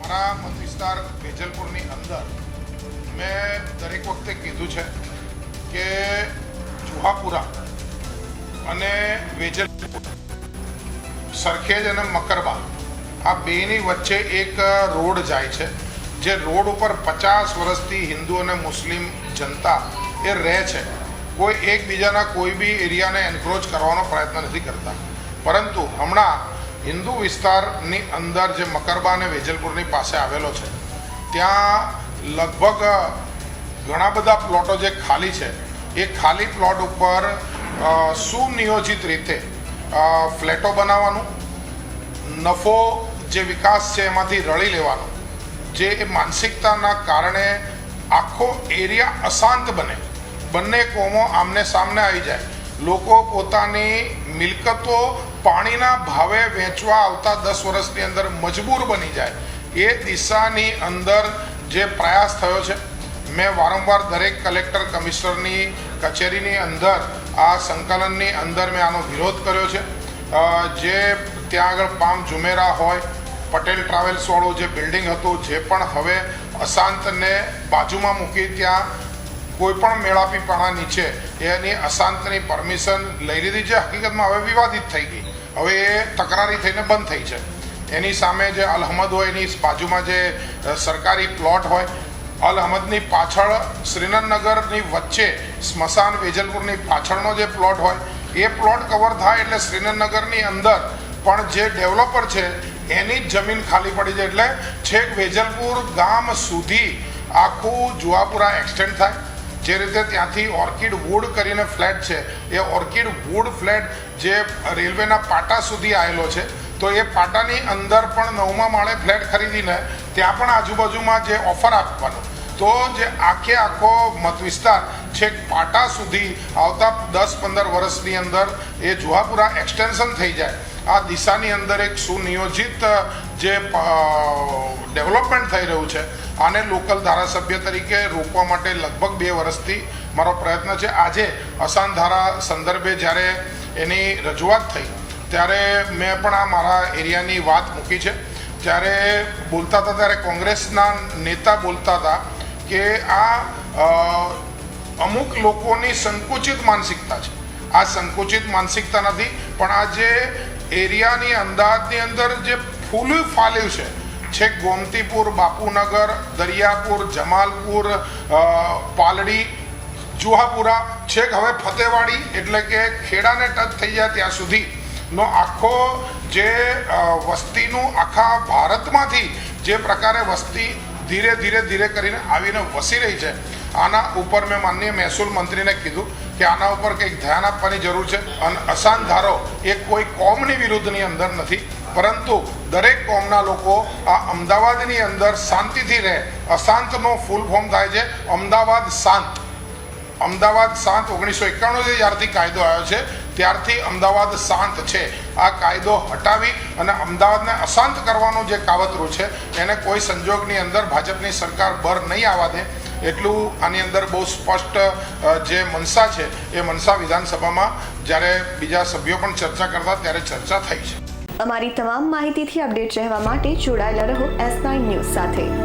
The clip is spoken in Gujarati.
મારા મત વિસ્તાર વેજલપુરની અંદર મેં દરેક વખતે કીધું છે કે જુહાપુરા અને વેજલપુર, સરખેજ અને મકરબા આ બેની વચ્ચે એક રોડ જાય છે, જે રોડ ઉપર 50 વર્ષથી હિન્દુ અને મુસ્લિમ જનતા એ રહે છે. કોઈ એકબીજાના કોઈ બી એરિયાને એન્ક્રોચ કરવાનો પ્રયત્ન નથી કરતા, પરંતુ હમણાં હિન્દુ વિસ્તારની અંદર જે મકરબા અને વેજલપુરની પાસે આવેલો છે ત્યાં લગભગ ઘણા બધા પ્લોટો જે ખાલી છે એ ખાલી પ્લોટ ઉપર સુનિયોજિત રીતે ફ્લેટો બનાવવાનું, નફો જે વિકાસ છે એમાંથી રળી લેવાનો, જે માનસિકતાના કારણે આખો એરિયા અશાંત બને, બંને કોમો આમને સામને આવી જાય, લોકો પોતાની મિલકતો પાણીના ભાવે વેચવા આવતા 10 વર્ષની અંદર મજબૂર બની જાય, એ દિશાની અંદર જે પ્રયાસ થયો છે. મેં વારંવાર દરેક કલેક્ટર કમિશનરની કચેરીની અંદર આ સંકલનની અંદર મેં આનો વિરોધ કર્યો છે. જે ત્યાં આગળ પામ જુમેરા હોય, પટેલ ટ્રાવેલ્સવાળું જે બિલ્ડિંગ હતું, જે પણ હવે અશાંતને બાજુમાં મૂકી ત્યાં કોઈ પણ મેળાપીપાણા નીચે એની અશાંતની પરમિશન લઈ લીધી છે. હકીકતમાં હવે વિવાદિત થઈ ગઈ, હવે એ તકરારી થઈને બંધ થઈ છે. એની સામે જે અલ હમદ હોય એની બાજુમાં જે સરકારી પ્લોટ હોય, અલ હમદની પાછળ શ્રીનગરની વચ્ચે સ્મશાન વેજલપુરની પાછળનો જે પ્લોટ હોય એ પ્લોટ કવર થાય એટલે શ્રીનગરની અંદર પણ જે ડેવલપર છે એની જ જમીન ખાલી પડી જાય, એટલે છેક વેજલપુર ગામ સુધી આખું જુહાપુરા એક્સટેન્ડ થાય. જે રીતે ત્યાંથી ઓર્કિડ વુડ કરીને ફ્લેટ છે, એ ઓર્કિડ વુડ ફ્લેટ જે રેલવેના પાટા સુધી આવેલો છે, તો એ પાટાની અંદર પણ 9મા માળે ફ્લેટ ખરીદીને ત્યાં પણ આજુબાજુમાં જે ઓફર આપવાનો, તો જે આખો મત વિસ્તાર છેક પાટા સુધી આવતા 10-15 વર્ષની અંદર એ જુહાપુરા એક્સટેન્શન થઈ જાય. આ દિશાની અંદર એક સુનિયોજિત જે ડેવલપમેન્ટ થઈ રહ્યું છે, આને લોકલ ધારાસભ્ય તરીકે રોકવા માટે લગભગ 2 વર્ષથી મારો પ્રયત્ન છે. આજે અશાંત ધારા સંદર્ભે જ્યારે એની રજૂઆત થઈ ત્યારે મેં પણ આ મારા એરિયાની વાત મૂકી છે. ત્યારે બોલતા હતા ત્યારે કોંગ્રેસના નેતા બોલતા હતા કે આ અમુક લોકોની સંકુચિત માનસિકતા છે. આ સંકુચિત માનસિકતા નથી, પણ આ જે એરિયાની અંદાજની અંદર જે ફૂલ્યું ફાલ્યું છે, છેક ગોમતીપુર, બાપુનગર, દરિયાપુર, જમાલપુર, પાલડી, જુહાપુરા, છેક હવે ફતેવાડી એટલે કે ખેડાને ટચ થઈ જાય ત્યાં સુધીનો આખો જે વસ્તીનું આખા ભારતમાંથી જે પ્રકારે વસ્તી ધીરે કરીને આવીને વસી રહી છે, આના ઉપર મેં માનનીય મહેસૂલ મંત્રીને કીધું કે આના ઉપર કંઈક ધ્યાન આપવાની જરૂર છે. અને અશાંત ધારો એ કોઈ કોમની વિરુદ્ધની અંદર નથી, પરંતુ દરેક કોમના લોકો આ અમદાવાદની અંદર શાંતિથી રહે. અશાંતનો ફૂલ ફોર્મ થાય છે અમદાવાદ શાંત. અમદાવાદ શાંત 1991 જ્યારથી કાયદો આવ્યો છે ત્યારથી અમદાવાદ શાંત છે. આ કાયદો હટાવી અને અમદાવાદને અશાંત કરવાનું જે કાવતરું છે એને કોઈ સંજોગની અંદર ભાજપની સરકાર બર નહીં આવવા દે, એટલું આની અંદર બહુ સ્પષ્ટ જે મનસા છે એ મનસા વિધાનસભામાં જ્યારે બીજા સભ્યો પણ ચર્ચા કરતા ત્યારે ચર્ચા થઈ છે. અમારી તમામ માહિતીથી અપડેટ રહેવા માટે જોડાયેલા રહો S9 ન્યૂઝ સાથે.